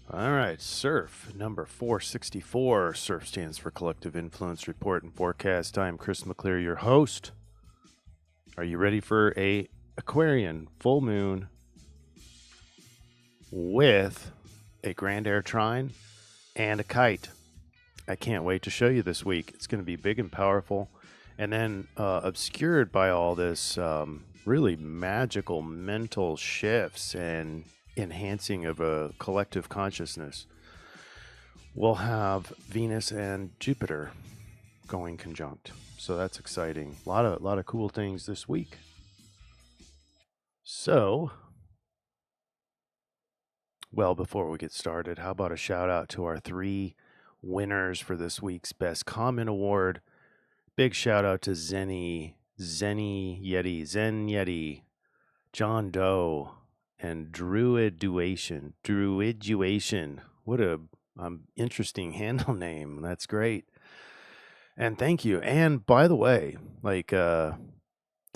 All right, CIRF number 464. CIRF stands for Collective Influence Report and Forecast. I'm Chris McCleary, your host. Are you ready for a Aquarian full moon with a grand air trine and a kite? I can't wait to show you this week. It's going to be big and powerful, and then obscured by all this really magical mental shifts and enhancing of a collective consciousness. We'll have Venus and Jupiter going conjunct, so that's exciting. A lot of cool things this week. So, well, before we get started, how about a shout out to our 3 winners for this week's Best Comment Award? Big shout out to Zen Yeti, John Doe, and Druiduation. What a interesting handle name. That's great. And thank you. And by the way, like the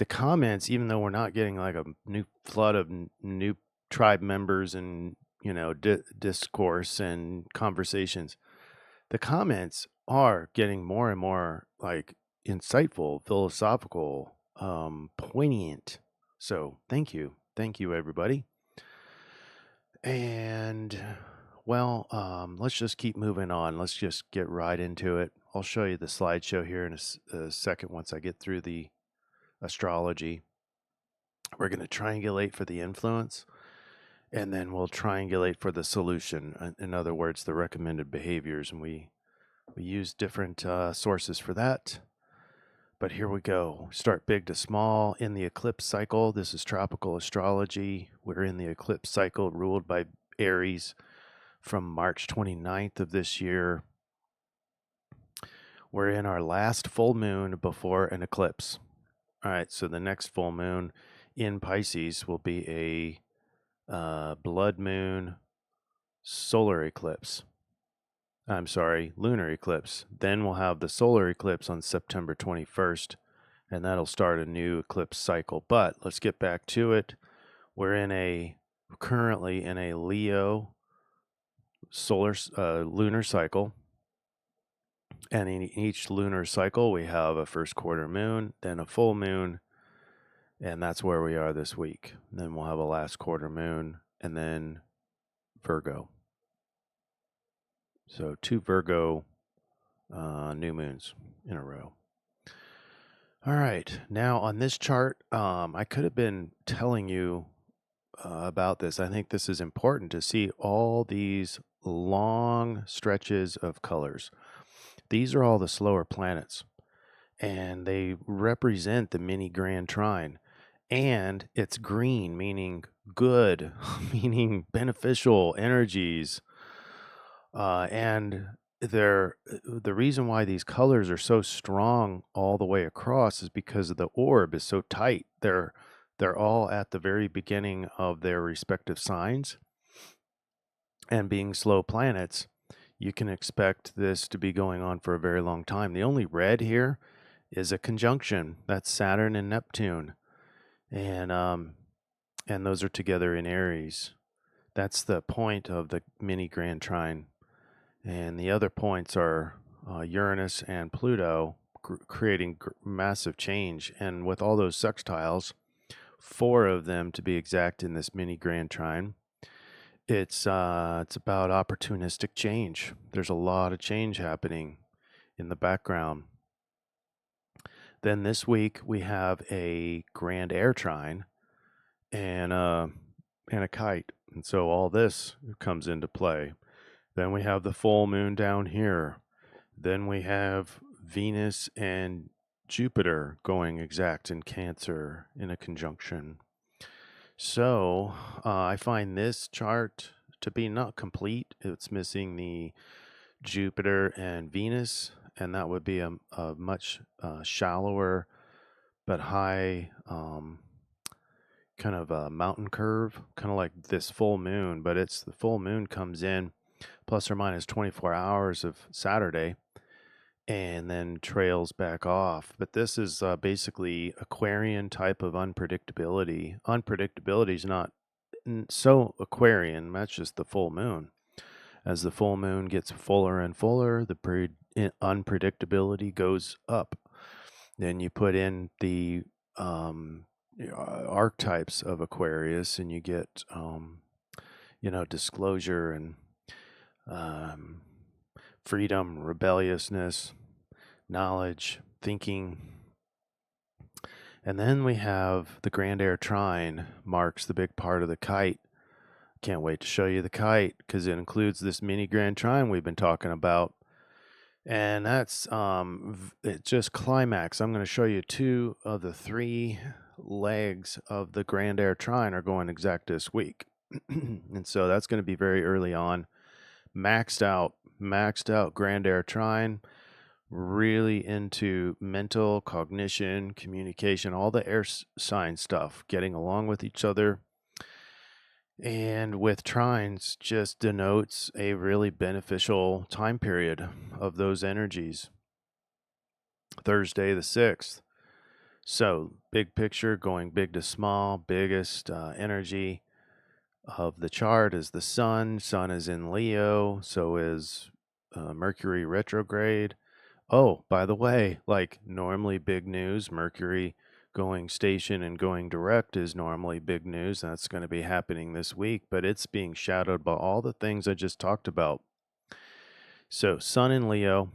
comments, even though we're not getting like a new flood of new tribe members and discourse and conversations, the comments are getting more and more like insightful, philosophical, poignant. So thank you everybody. And well, let's just keep moving on. Let's just get right into it. I'll show you the slideshow here in a second once I get through the astrology. We're going to triangulate for the influence, and then we'll triangulate for the solution. In other words, the recommended behaviors, and we use different sources for that. But here we go. Start big to small in the eclipse cycle. This is Tropical Astrology. We're in the eclipse cycle ruled by Aries from March 29th of this year. We're in our last full moon before an eclipse. All right, so the next full moon in Pisces will be a blood moon lunar eclipse. Then we'll have the solar eclipse on September 21st, and that'll start a new eclipse cycle. But let's get back to it. We're currently in a Leo lunar cycle. And in each lunar cycle, we have a first quarter moon, then a full moon, and that's where we are this week. And then we'll have a last quarter moon, and then Virgo. So 2 Virgo new moons in a row. All right, now on this chart, I could have been telling you about this. I think this is important to see all these long stretches of colors. These are all the slower planets, and they represent the mini grand trine. And it's green, meaning good, meaning beneficial energies. And the reason why these colors are so strong all the way across is because the orb is so tight. They're all at the very beginning of their respective signs. And being slow planets, you can expect this to be going on for a very long time. The only red here is a conjunction. That's Saturn and Neptune. And those are together in Aries. That's the point of the mini grand trine. And the other points are Uranus and Pluto, creating massive change. And with all those sextiles, 4 of them to be exact in this mini grand trine, it's about opportunistic change. There's a lot of change happening in the background. Then this week we have a grand air trine and a kite. And so all this comes into play. Then we have the full moon down here. Then we have Venus and Jupiter going exact in Cancer in a conjunction. So I find this chart to be not complete. It's missing the Jupiter and Venus, and that would be a much shallower but high kind of a mountain curve, kind of like this full moon, but it's the full moon comes in plus or minus 24 hours of Saturday and then trails back off. But this is basically Aquarian type of unpredictability. Unpredictability is not so Aquarian, that's just the full moon. As the full moon gets fuller and fuller, the unpredictability goes up. Then you put in the archetypes of Aquarius, and you get disclosure and um, freedom, rebelliousness, knowledge, thinking. And then we have the Grand Air Trine, marks the big part of the kite. Can't wait to show you the kite because it includes this mini Grand Trine we've been talking about. And that's it just climax. I'm going to show you 2 of the 3 legs of the Grand Air Trine are going exact this week. And so that's going to be very early on. Maxed out Grand Air Trine, really into mental, cognition, communication, all the air sign stuff, getting along with each other. And with trines just denotes a really beneficial time period of those energies. Thursday the 6th. So big picture, going big to small, biggest energy of the chart is the sun. Sun is in Leo, so is Mercury retrograde. Oh, by the way, like normally big news, Mercury going station and going direct is normally big news. That's going to be happening this week, but it's being shadowed by all the things I just talked about. So Sun in Leo,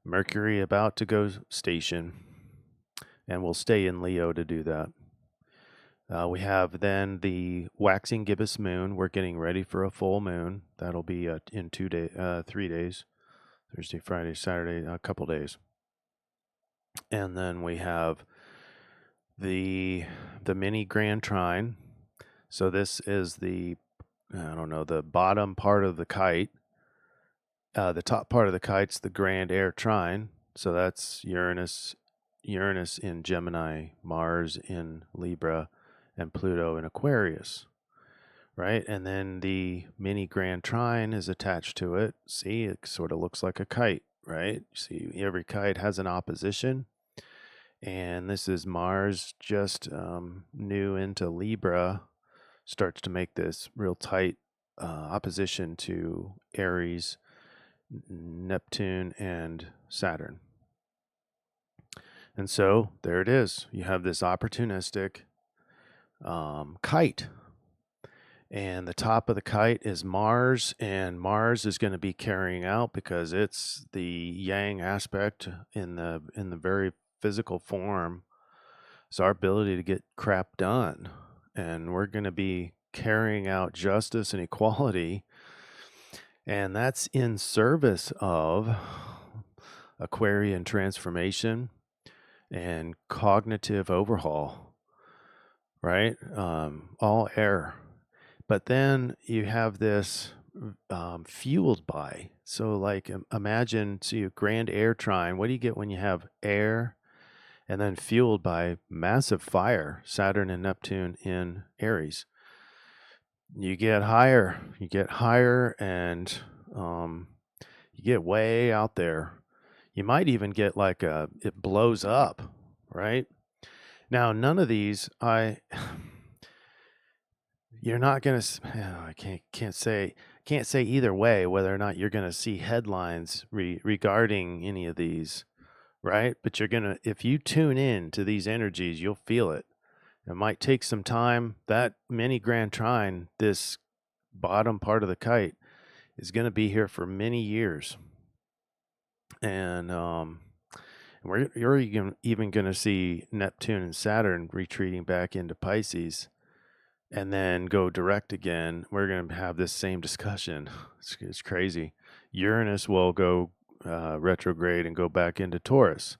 Mercury about to go station, and we'll stay in Leo to do that. We have then the waxing gibbous moon. We're getting ready for a full moon. That'll be in 3 days, Thursday, Friday, Saturday, a couple days. And then we have the mini Grand Trine. So this is the bottom part of the kite. The top part of the kite's the Grand Air Trine. So that's Uranus in Gemini, Mars in Libra, and Pluto in Aquarius, right? And then the mini Grand Trine is attached to it. See, it sort of looks like a kite, right? See, every kite has an opposition. And this is Mars just new into Libra, starts to make this real tight opposition to Aries, Neptune, and Saturn. And so there it is. You have this opportunistic kite. And the top of the kite is Mars, and Mars is going to be carrying out because it's the yang aspect in the very physical form. It's our ability to get crap done, and we're going to be carrying out justice and equality, and that's in service of Aquarian transformation and cognitive overhaul, right? All air. But then you have this fueled by, so like imagine, see a Grand Air Trine. What do you get when you have air and then fueled by massive fire, Saturn and Neptune in Aries? You get higher, and you get way out there. You might even get like it blows up, right? Now, none of these, you're not going to, I can't say either way whether or not you're going to see headlines regarding any of these, right? But you're going to, if you tune in to these energies, you'll feel it. It might take some time. That mini Grand Trine, this bottom part of the kite, is going to be here for many years. And you're even going to see Neptune and Saturn retreating back into Pisces and then go direct again. We're going to have this same discussion. It's crazy. Uranus will go retrograde and go back into Taurus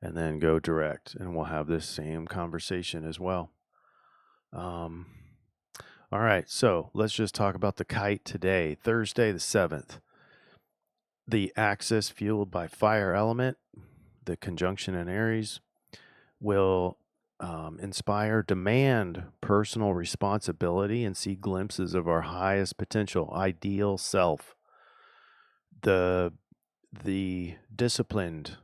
and then go direct, and we'll have this same conversation as well. All right, so let's just talk about the kite today, Thursday the 7th. The axis fueled by fire element, the conjunction in Aries, will inspire, demand personal responsibility, and see glimpses of our highest potential, ideal self. The disciplined,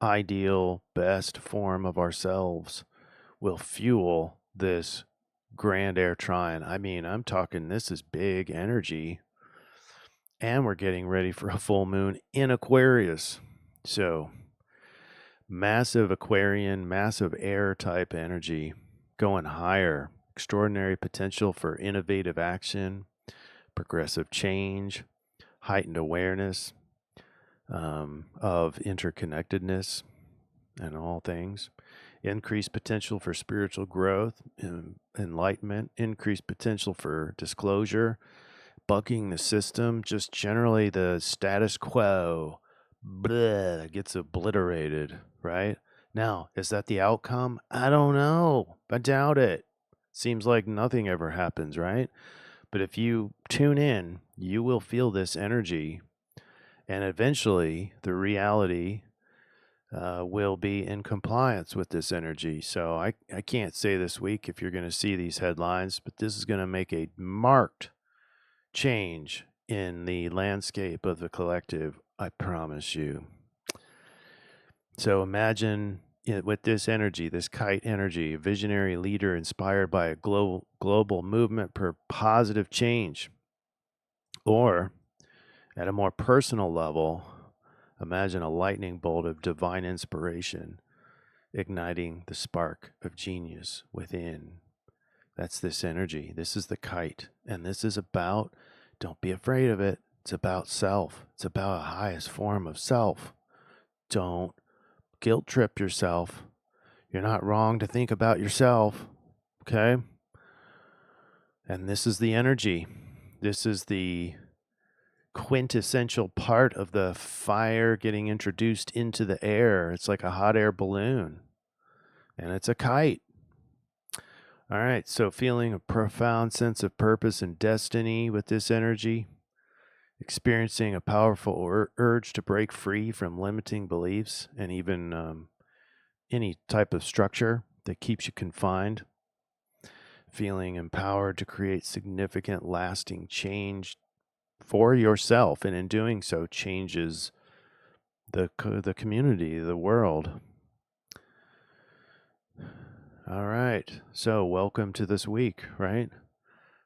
ideal, best form of ourselves will fuel this Grand Air Trine. I mean, I'm talking, this is big energy. and we're getting ready for a full moon in Aquarius. So massive Aquarian, massive air type energy going higher, extraordinary potential for innovative action, progressive change, heightened awareness of interconnectedness and all things, increased potential for spiritual growth, enlightenment, increased potential for disclosure, bucking the system, just generally the status quo gets obliterated, right? Now, is that the outcome? I don't know. I doubt it. Seems like nothing ever happens, right? But if you tune in, you will feel this energy, and eventually the reality will be in compliance with this energy. So I can't say this week if you're going to see these headlines, but this is going to make a marked change in the landscape of the collective, I promise you. So imagine with this energy, this KITE energy, a visionary leader inspired by a global movement for positive change. Or at a more personal level, imagine a lightning bolt of divine inspiration igniting the spark of genius within. That's this energy. This is the KITE. And this is about, don't be afraid of it. It's about self. It's about a highest form of self. Don't guilt trip yourself. You're not wrong to think about yourself. Okay? And this is the energy. This is the quintessential part of the fire getting introduced into the air. It's like a hot air balloon. And it's a kite. All right, so feeling a profound sense of purpose and destiny with this energy, experiencing a powerful urge to break free from limiting beliefs and even any type of structure that keeps you confined, feeling empowered to create significant, lasting change for yourself, and in doing so, changes the community, the world. All right, so welcome to this week, right?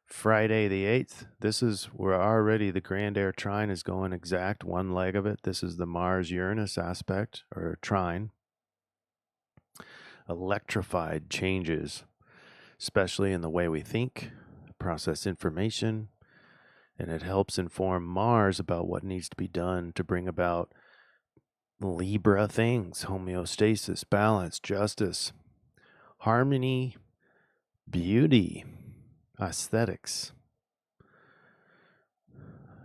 Friday the 8th, this is where already the Grand Air Trine is going exact, one leg of it. This is the Mars-Uranus aspect, or trine. Electrified changes, especially in the way we think, process information, and it helps inform Mars about what needs to be done to bring about Libra things, homeostasis, balance, justice, harmony, beauty, aesthetics.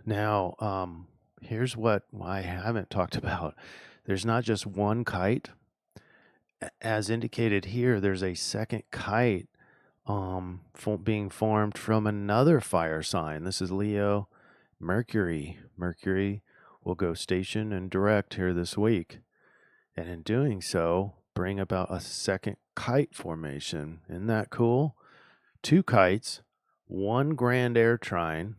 Now, here's what I haven't talked about. There's not just one kite. As indicated here, there's a second kite being formed from another fire sign. This is Leo, Mercury. Mercury will go station and direct here this week. And in doing so, bring about a second kite formation. Isn't that cool? Two kites, one grand air trine,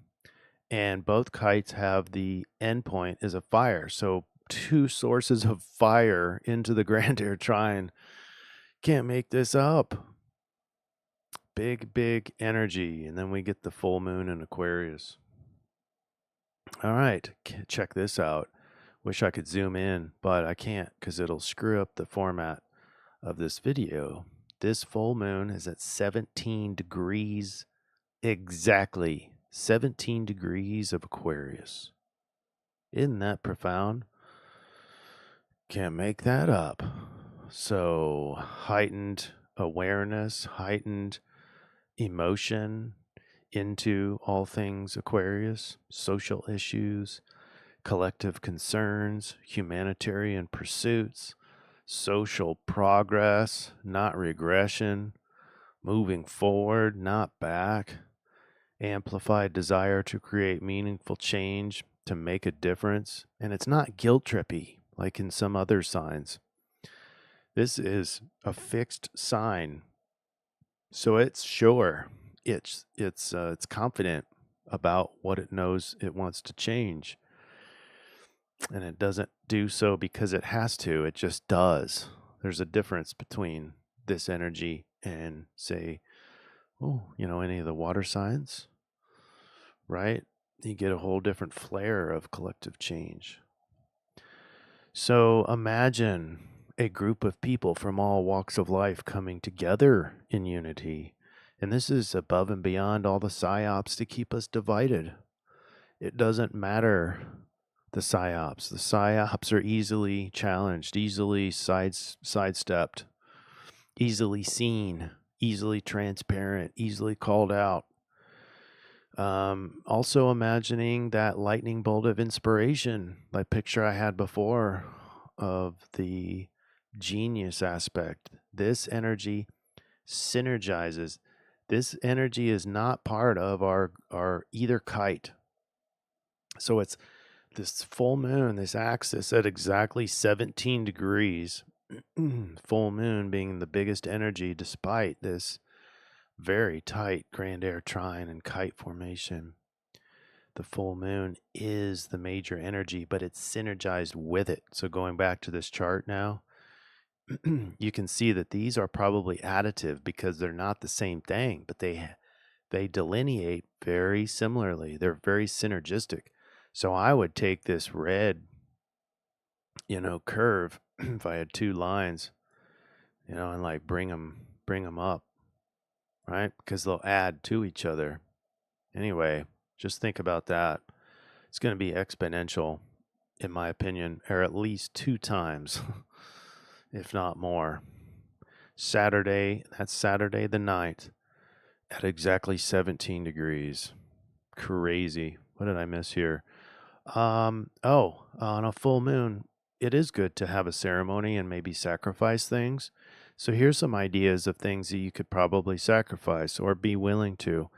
and both kites have the endpoint as a fire. So two sources of fire into the grand air trine. Can't make this up. Big energy. And then we get the full moon in Aquarius. All right, check this out. Wish I could zoom in, but I can't because it'll screw up the format of this video. This full moon is at 17 degrees exactly. 17 degrees of Aquarius. Isn't that profound? Can't make that up. So, heightened awareness, heightened emotion into all things Aquarius, social issues, collective concerns, humanitarian pursuits, social progress, not regression, moving forward, not back, amplified desire to create meaningful change, to make a difference. And it's not guilt trippy like in some other signs. This is a fixed sign. So it's sure. It's confident about what it knows it wants to change. And it doesn't do so because it has to. It just does. There's a difference between this energy and, say, any of the water signs, right? You get a whole different flair of collective change. So imagine a group of people from all walks of life coming together in unity. And this is above and beyond all the psyops to keep us divided. It doesn't matter the psyops. The psyops are easily challenged, easily sidestepped, easily seen, easily transparent, easily called out. Also imagining that lightning bolt of inspiration, like picture I had before of the genius aspect. This energy synergizes. This energy is not part of our either kite. So it's this full moon, this axis at exactly 17 degrees, full moon being the biggest energy despite this very tight grand air trine and kite formation. The full moon is the major energy, but it's synergized with it. So going back to this chart now, you can see that these are probably additive because they're not the same thing, but they delineate very similarly. They're very synergistic. So I would take this red, curve if I had two lines, and like bring them up, right? Because they'll add to each other. Anyway, just think about that. It's going to be exponential, in my opinion, or at least 2 times, if not more. That's Saturday the 9th at exactly 17 degrees. Crazy. What did I miss here? On a full moon, it is good to have a ceremony and maybe sacrifice things. So here's some ideas of things that you could probably sacrifice or be willing to.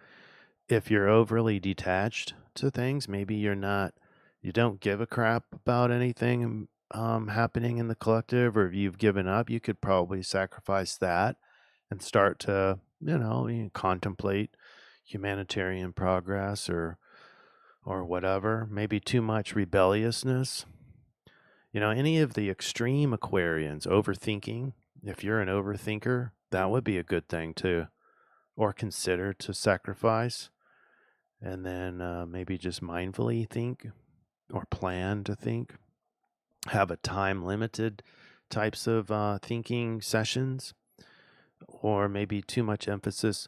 If you're overly detached to things, maybe you don't give a crap about anything happening in the collective, or if you've given up, you could probably sacrifice that and start to, contemplate humanitarian progress or whatever. Maybe too much rebelliousness. Any of the extreme Aquarians, overthinking, if you're an overthinker, that would be a good thing to, or consider to sacrifice. And then maybe just mindfully think or plan to think. Have a time limited types of thinking sessions, or maybe too much emphasis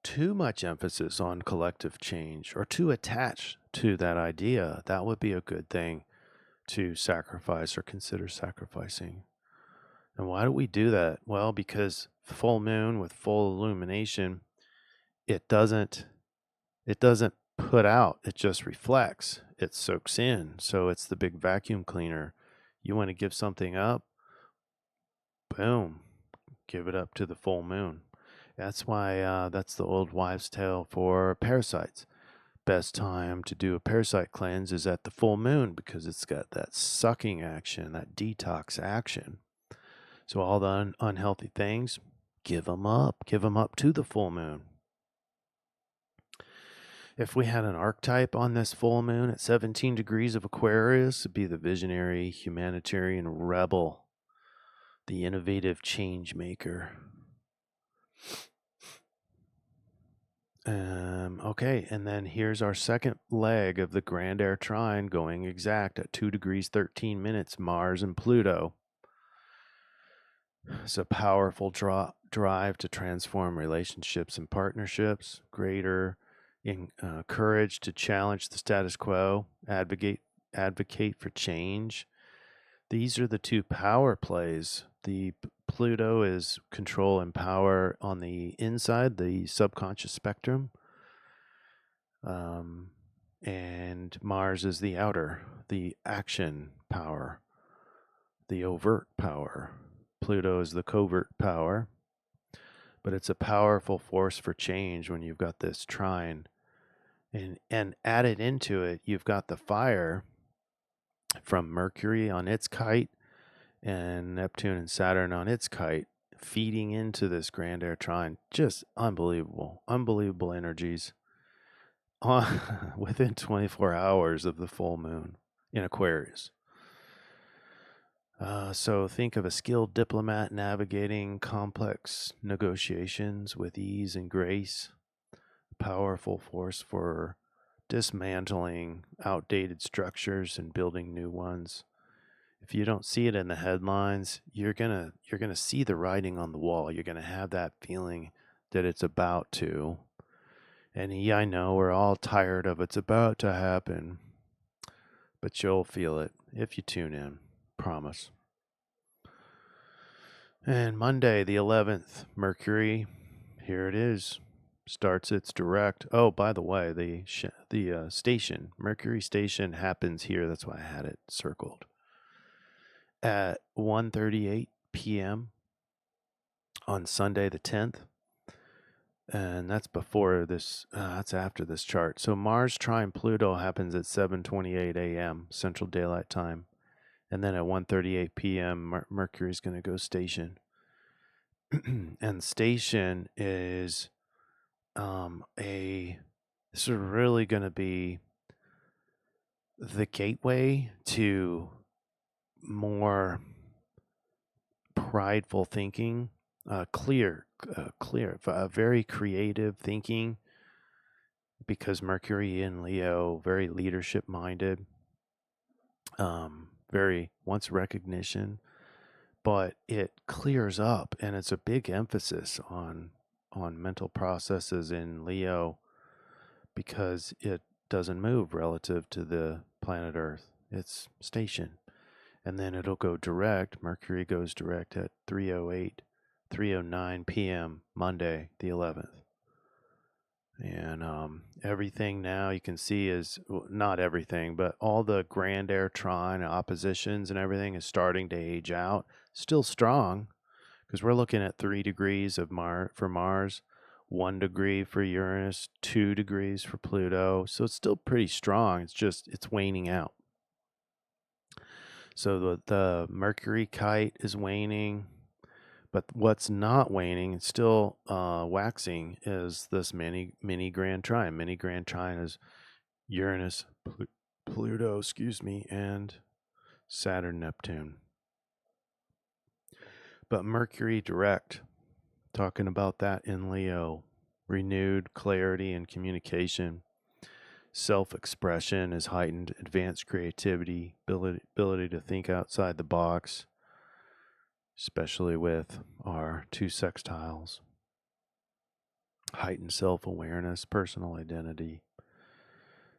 on collective change, or too attached to that idea. That would be a good thing to sacrifice or consider sacrificing. And why do we do that? Well, because full moon with full illumination, it doesn't put out, it just reflects, it soaks in. So it's the big vacuum cleaner. You want to give something up, boom, give it up to the full moon. That's why that's the old wives' tale for parasites. Best time to do a parasite cleanse is at the full moon because it's got that sucking action, that detox action. So all the unhealthy things, give them up to the full moon. If we had an archetype on this full moon at 17 degrees of Aquarius, it'd be the visionary, humanitarian rebel, the innovative change maker. Okay, and then here's our second leg of the Grand Air Trine going exact at 2 degrees 13 minutes, Mars and Pluto. It's a powerful drive to transform relationships and partnerships, greater courage to challenge the status quo, advocate for change. These are the two power plays. The Pluto is control and power on the inside, the subconscious spectrum. And Mars is the outer, the action power, the overt power. Pluto is the covert power. But it's a powerful force for change when you've got this trine. And added into it, you've got the fire from Mercury on its kite and Neptune and Saturn on its kite, feeding into this grand air trine. Just unbelievable energies within 24 hours of the full moon in Aquarius. So think of a skilled diplomat navigating complex negotiations with ease and grace. Powerful force for dismantling outdated structures and building new ones. If you don't see it in the headlines, you're gonna see the writing on the wall. You're gonna have that feeling that it's about to. And yeah, I know we're all tired of it's about to happen, but you'll feel it if you tune in. Promise. And Monday, the 11th, Mercury, here it is, starts its direct. Oh, by the way, the station, Mercury station, happens here. That's why I had it circled at 1:38 p.m. on Sunday, the 10th. And that's before this. That's after this chart. So Mars trine Pluto happens at 7:28 a.m. Central Daylight Time, and then at 1:38 p.m. Mercury's going to go station. And station is this is really going to be the gateway to more prideful thinking, clear, very creative thinking, because Mercury in Leo, very leadership minded, very wants recognition, but it clears up, and it's a big emphasis on mental processes in Leo because it doesn't move relative to the planet Earth. It's station. And then it'll go direct. Mercury goes direct at 3:09 p.m. Monday, the 11th. And everything now you can see is, well, not everything, but all the grand air trine oppositions and everything is starting to age out. Still strong, because we're looking at 3 degrees of for Mars, 1 degree for Uranus, 2 degrees for Pluto. So it's still pretty strong. It's waning out. So the Mercury KITE is waning, but what's not waning and still waxing is this mini grand trine. Mini grand trine is Uranus, Pluto, and Saturn, Neptune. But Mercury direct, talking about that in Leo, renewed clarity and communication. Self-expression is heightened, advanced creativity, ability to think outside the box, especially with our 2 sextiles. Heightened self-awareness, personal identity.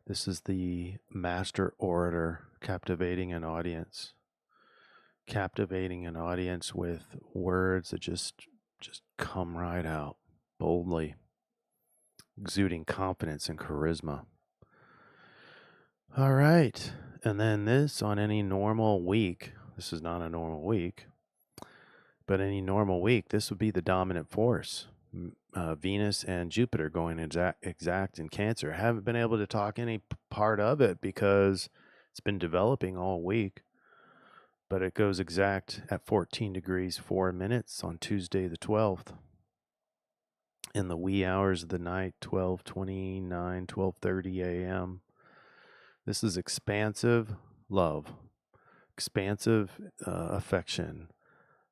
This is the master orator captivating an audience. Captivating an audience with words that just come right out boldly, exuding confidence and charisma. All right. And then this, on any normal week, this is not a normal week, but any normal week, this would be the dominant force. Venus and Jupiter going exact in Cancer. Haven't been able to talk any part of it because it's been developing all week, but it goes exact at 14 degrees 4 minutes on Tuesday the 12th. In the wee hours of the night, 12:29, 12:30 a.m. This is expansive love, expansive affection,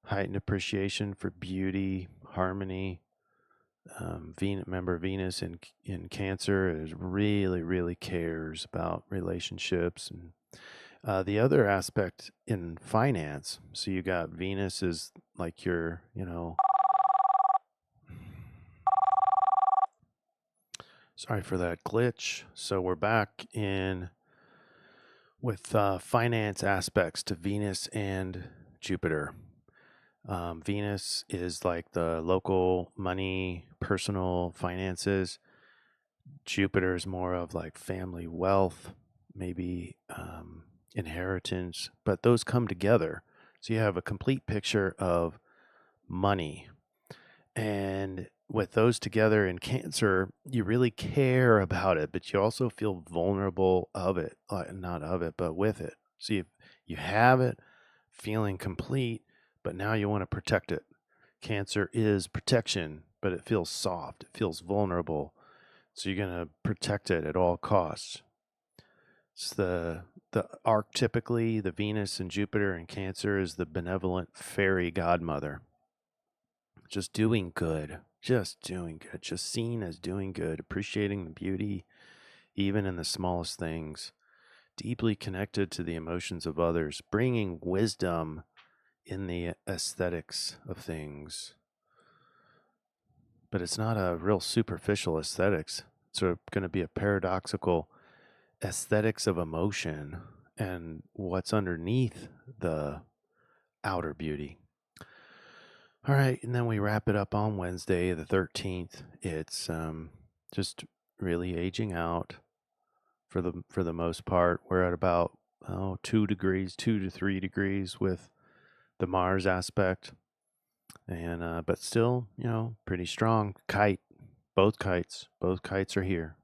heightened appreciation for beauty, harmony. Remember, Venus in Cancer is really cares about relationships. And the other aspect in finance, so you got Venus is like your, sorry for that glitch. So we're back in with finance aspects to Venus and Jupiter. Venus is like the local money, personal finances. Jupiter is more of like family wealth, maybe inheritance, but those come together. So you have a complete picture of money. And with those together in Cancer, you really care about it, but you also feel vulnerable of it, not of it, but with it. So you have it, feeling complete, but now you want to protect it. Cancer is protection, but it feels soft, it feels vulnerable. So you're going to protect it at all costs. It's the archetypically, the Venus and Jupiter in Cancer is the benevolent fairy godmother. Just doing good, just seen as doing good, appreciating the beauty, even in the smallest things, deeply connected to the emotions of others, bringing wisdom in the aesthetics of things. But it's not a real superficial aesthetics. It's going to be a paradoxical aesthetics of emotion and what's underneath the outer beauty. All right, and then we wrap it up on Wednesday, the 13th. It's just really aging out for the most part. We're at about 2 degrees, 2 to 3 degrees with the Mars aspect, and but still, pretty strong. Both kites are here.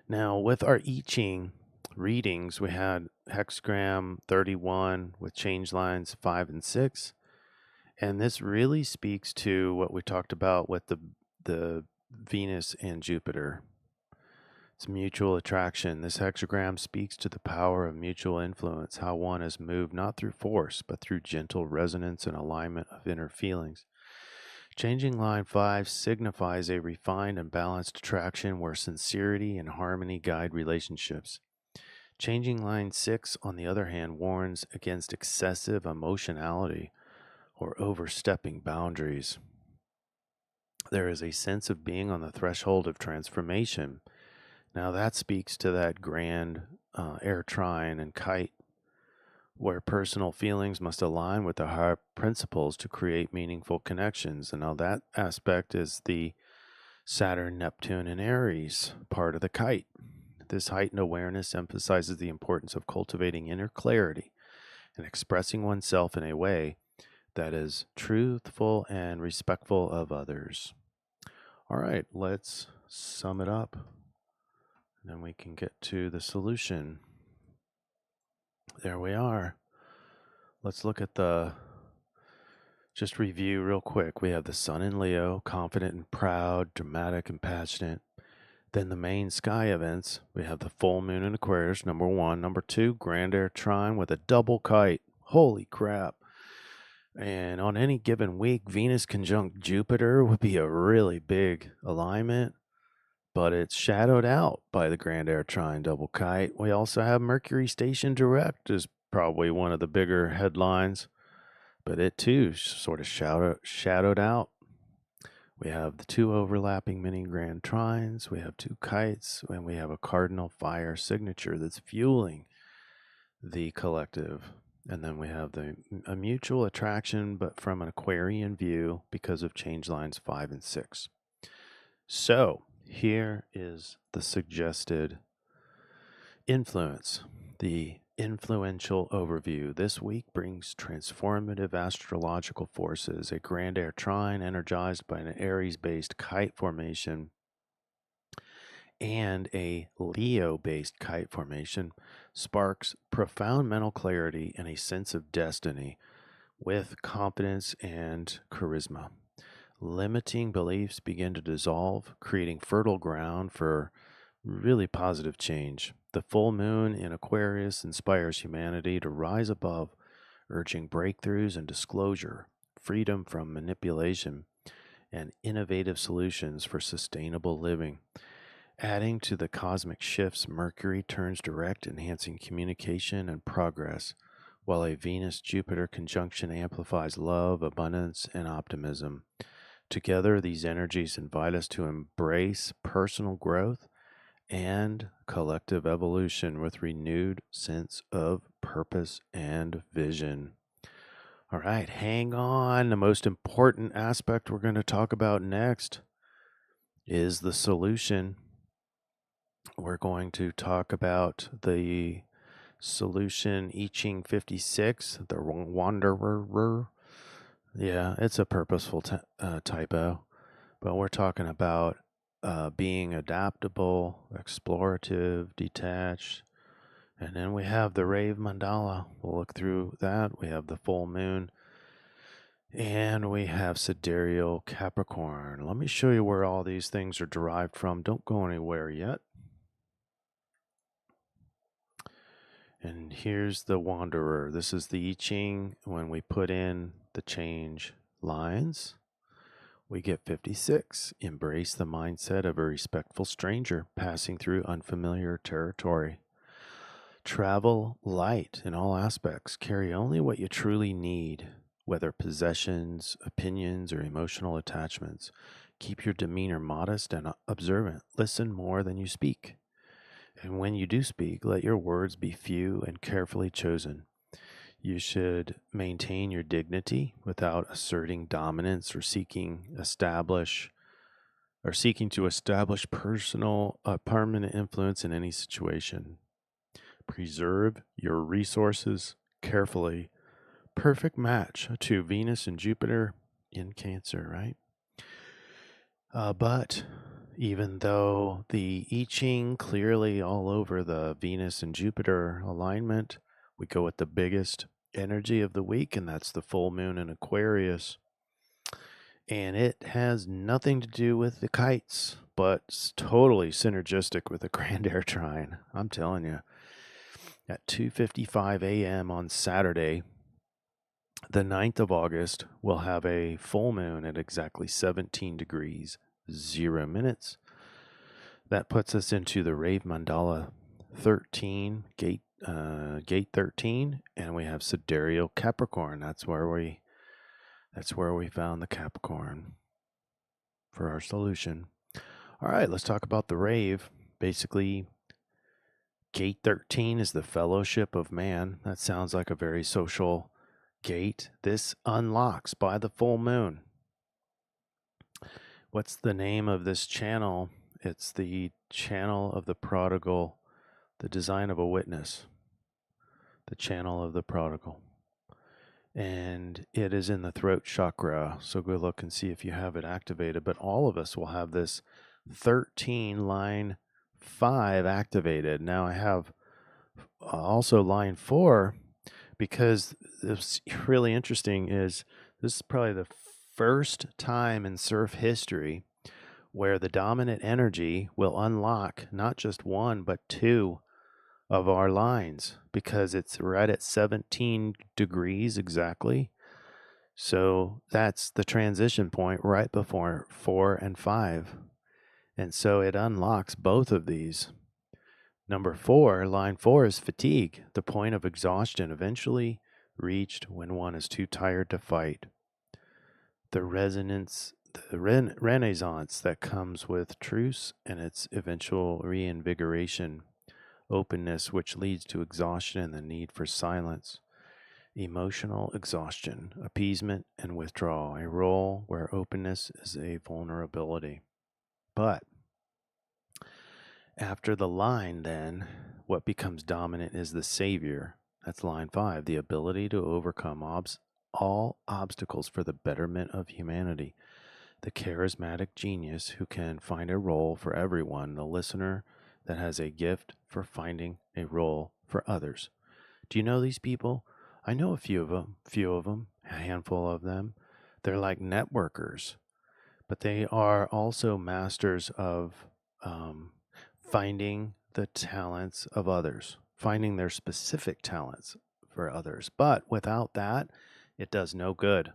Now, with our I-Ching readings, we had hexagram 31 with change lines 5 and 6. And this really speaks to what we talked about with the Venus and Jupiter. It's mutual attraction. This hexagram speaks to the power of mutual influence, how one is moved not through force, but through gentle resonance and alignment of inner feelings. Changing line 5 signifies a refined and balanced attraction where sincerity and harmony guide relationships. Changing line 6, on the other hand, warns against excessive emotionality or overstepping boundaries. There is a sense of being on the threshold of transformation. Now that speaks to that grand air trine and kite, where personal feelings must align with the higher principles to create meaningful connections. And now that aspect is the Saturn, Neptune, and Aries part of the kite. This heightened awareness emphasizes the importance of cultivating inner clarity and expressing oneself in a way that is truthful and respectful of others. All right, let's sum it up, and then we can get to the solution. There we are. Let's look at just review real quick. We have the Sun in Leo, confident and proud, dramatic and passionate. Then the main sky events, we have the full moon in Aquarius, number 1. Number 2, grand air trine with a double kite. Holy crap. And on any given week, Venus conjunct Jupiter would be a really big alignment, but it's shadowed out by the grand air trine double kite. We also have Mercury station direct is probably one of the bigger headlines, but it too sort of shadowed out. We have the 2 overlapping mini grand trines, we have 2 kites, and we have a cardinal fire signature that's fueling the collective. And then we have a mutual attraction, but from an Aquarian view because of change lines 5 and 6. So here is the suggested influence, the influential overview. This week brings transformative astrological forces, a grand air trine energized by an Aries-based kite formation and a Leo-based kite formation sparks profound mental clarity and a sense of destiny with confidence and charisma. Limiting beliefs begin to dissolve, creating fertile ground for really positive change. The full moon in Aquarius inspires humanity to rise above, urging breakthroughs and disclosure, freedom from manipulation, and innovative solutions for sustainable living. Adding to the cosmic shifts, Mercury turns direct, enhancing communication and progress, while a Venus-Jupiter conjunction amplifies love, abundance, and optimism. Together, these energies invite us to embrace personal growth and collective evolution with renewed sense of purpose and vision. All right, hang on. The most important aspect we're going to talk about next is the solution. We're going to talk about the solution I-Ching 56, the Wanderer. Yeah, it's a purposeful typo, but we're talking about being adaptable, explorative, detached. And then we have the Rave Mandala. We'll look through that. We have the full moon. And we have Sidereal Capricorn. Let me show you where all these things are derived from. Don't go anywhere yet. And here's the Wanderer. This is the I-Ching when we put in the change lines. We get 56. Embrace the mindset of a respectful stranger passing through unfamiliar territory. Travel light in all aspects. Carry only what you truly need, whether possessions, opinions, or emotional attachments. Keep your demeanor modest and observant. Listen more than you speak. And when you do speak, let your words be few and carefully chosen. You should maintain your dignity without asserting dominance or seeking to establish permanent influence in any situation. Preserve your resources carefully. Perfect match to Venus and Jupiter in Cancer, right? But even though the I-Ching clearly all over the Venus and Jupiter alignment, we go with the biggest energy of the week, and that's the full moon in Aquarius. And it has nothing to do with the kites, but it's totally synergistic with the Grand Air Trine. I'm telling you. At 2:55 a.m. on Saturday, the 9th of August, we'll have a full moon at exactly 17 degrees, 0 minutes. That puts us into the Rave Mandala 13, gate 13, and we have Sidereal Capricorn. That's where we found the Capricorn for our solution. All right, let's talk about the Rave. Basically, Gate 13 is the fellowship of man. That sounds like a very social gate. This unlocks by the full moon. What's the name of this channel? It's the channel of the prodigal, the design of a witness, the channel of the prodigal. And it is in the throat chakra. So go look and see if you have it activated. But all of us will have this 13 line 5 activated. Now I have also line 4, because it's really interesting is this is probably the first time in CIRF history where the dominant energy will unlock not just one but 2 of our lines, because it's right at 17 degrees exactly. So that's the transition point right before 4 and 5. And so it unlocks both of these. Number 4, line 4 is fatigue, the point of exhaustion eventually reached when one is too tired to fight. The renaissance that comes with truce and its eventual reinvigoration, openness which leads to exhaustion and the need for silence. Emotional exhaustion, appeasement, and withdrawal, a role where openness is a vulnerability. But after the line, then, what becomes dominant is the savior. That's line 5, the ability to overcome all obstacles for the betterment of humanity. The charismatic genius who can find a role for everyone, the listener that has a gift for finding a role for others. Do you know these people? I know a few of them, a handful of them. They're like networkers, but they are also masters of finding the talents of others, finding their specific talents for others. But without that, it does no good.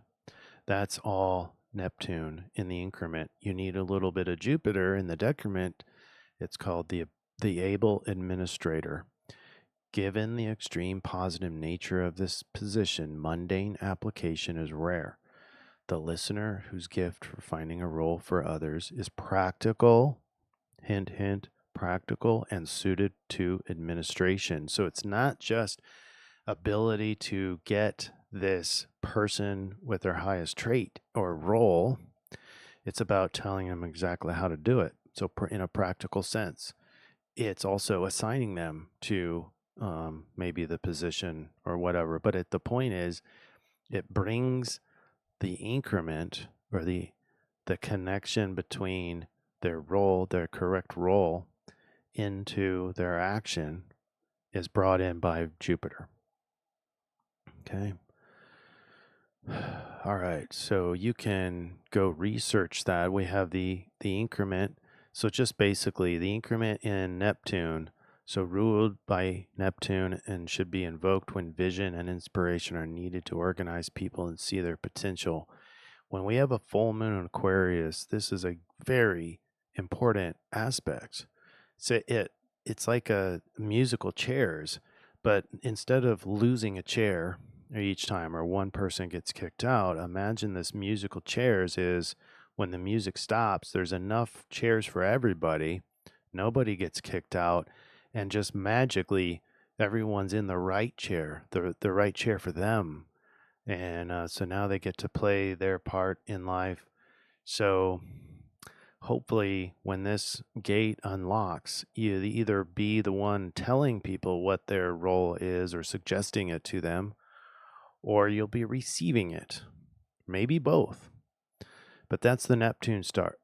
That's all Neptune in the increment. You need a little bit of Jupiter in the decrement. It's called the able administrator. Given the extreme positive nature of this position, mundane application is rare. The listener whose gift for finding a role for others is practical, hint, hint, practical and suited to administration. So it's not just ability to get this person with their highest trait or role. It's about telling them exactly how to do it. So in a practical sense, it's also assigning them to maybe the position or whatever. But the point is, it brings the increment or the connection between their role, their correct role, into their action is brought in by Jupiter. Okay. All right. So you can go research that. We have the increment. So just basically the increment in Neptune, so ruled by Neptune, and should be invoked when vision and inspiration are needed to organize people and see their potential. When we have a full moon in Aquarius, this is a very important aspect. So it's like a musical chairs, but instead of losing a chair each time or one person gets kicked out, imagine this musical chairs is when the music stops, there's enough chairs for everybody, nobody gets kicked out, and just magically everyone's in the right chair, the right chair for them. And so now they get to play their part in life. So hopefully when this gate unlocks, you either be the one telling people what their role is or suggesting it to them, or you'll be receiving it. Maybe both. But that's the Neptune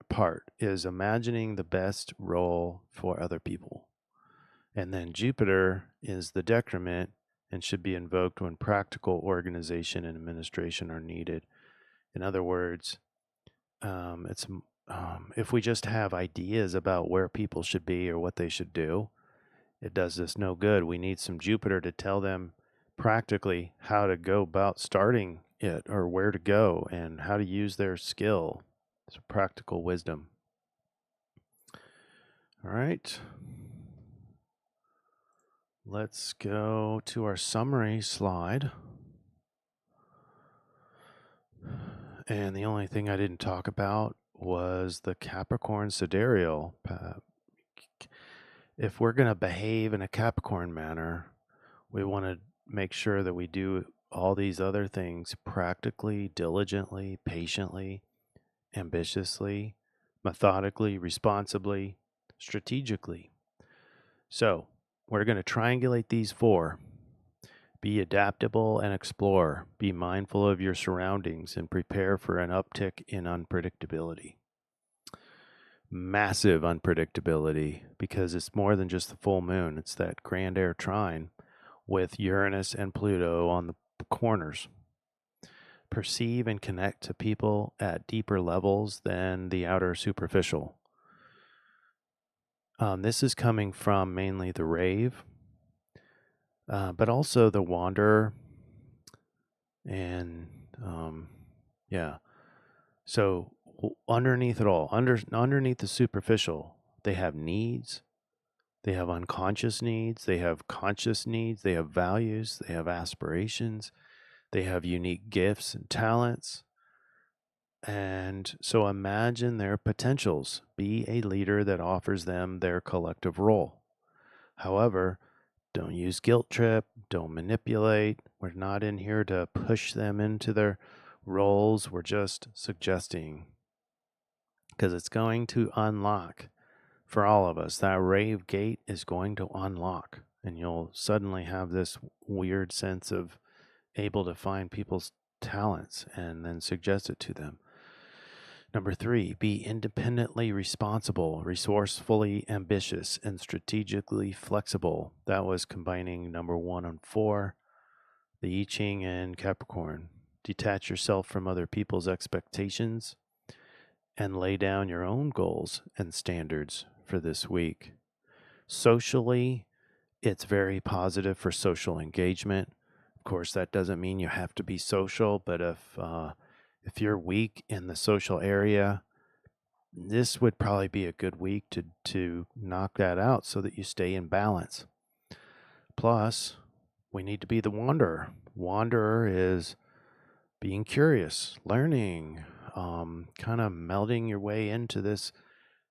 part, is imagining the best role for other people. And then Jupiter is the decrement and should be invoked when practical organization and administration are needed. In other words, if we just have ideas about where people should be or what they should do, it does us no good. We need some Jupiter to tell them practically how to go about starting it or where to go and how to use their skill. It's practical wisdom. All right. Let's go to our summary slide. And the only thing I didn't talk about was the Capricorn sidereal. If we're going to behave in a Capricorn manner, we want to make sure that we do all these other things practically, diligently, patiently, ambitiously, methodically, responsibly, strategically. So we're going to triangulate these four. Be adaptable and explore. Be mindful of your surroundings and prepare for an uptick in unpredictability. Massive unpredictability, because it's more than just the full moon. It's that grand air trine with Uranus and Pluto on the corners. Perceive and connect to people at deeper levels than the outer superficial. This is coming from mainly the rave, but also the wanderer. And yeah, so underneath it all, underneath the superficial, they have needs, they have unconscious needs, they have conscious needs, they have values, they have aspirations, they have unique gifts and talents. And so imagine their potentials. Be a leader that offers them their collective role. However, don't use guilt trip, don't manipulate. We're not in here to push them into their roles. We're just suggesting, because it's going to unlock for all of us. That rave gate is going to unlock, and you'll suddenly have this weird sense of able to find people's talents and then suggest it to them. Number 3, be independently responsible, resourcefully ambitious, and strategically flexible. That was combining number 1 and 4, the I-Ching and Capricorn. Detach yourself from other people's expectations and lay down your own goals and standards for this week. Socially, it's very positive for social engagement. Of course, that doesn't mean you have to be social, but if you're weak in the social area, this would probably be a good week to knock that out so that you stay in balance. Plus, we need to be the wanderer. Wanderer is being curious, learning, kind of melding your way into this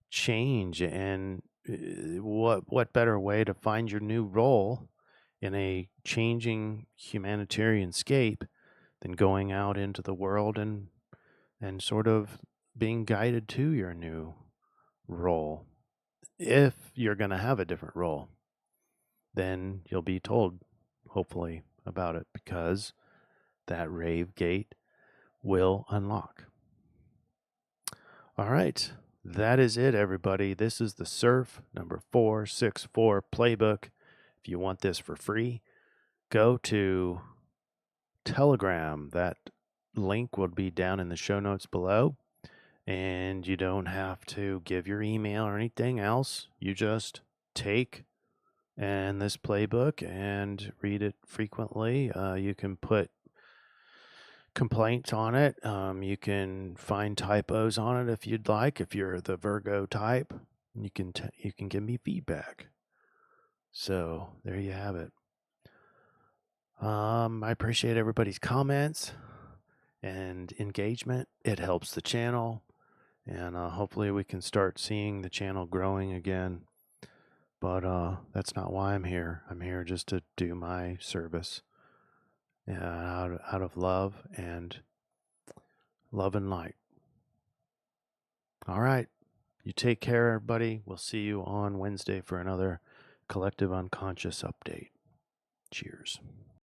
change. And what better way to find your new role in a changing humanitarian scape than going out into the world and sort of being guided to your new role. If you're going to have a different role, then you'll be told, hopefully, about it, because that rave gate will unlock. All right, that is it, everybody. This is the CIRF number 464 playbook. If you want this for free, go to Telegram. That link will be down in the show notes below. And you don't have to give your email or anything else. You just take this playbook and read it frequently. You can put complaints on it. You can find typos on it if you'd like. If you're the Virgo type, you can give me feedback. So there you have it. I appreciate everybody's comments and engagement. It helps the channel, and hopefully we can start seeing the channel growing again. But that's not why I'm here. I'm here just to do my service out of love and light. All right. You take care, everybody. We'll see you on Wednesday for another Collective Unconscious update. Cheers.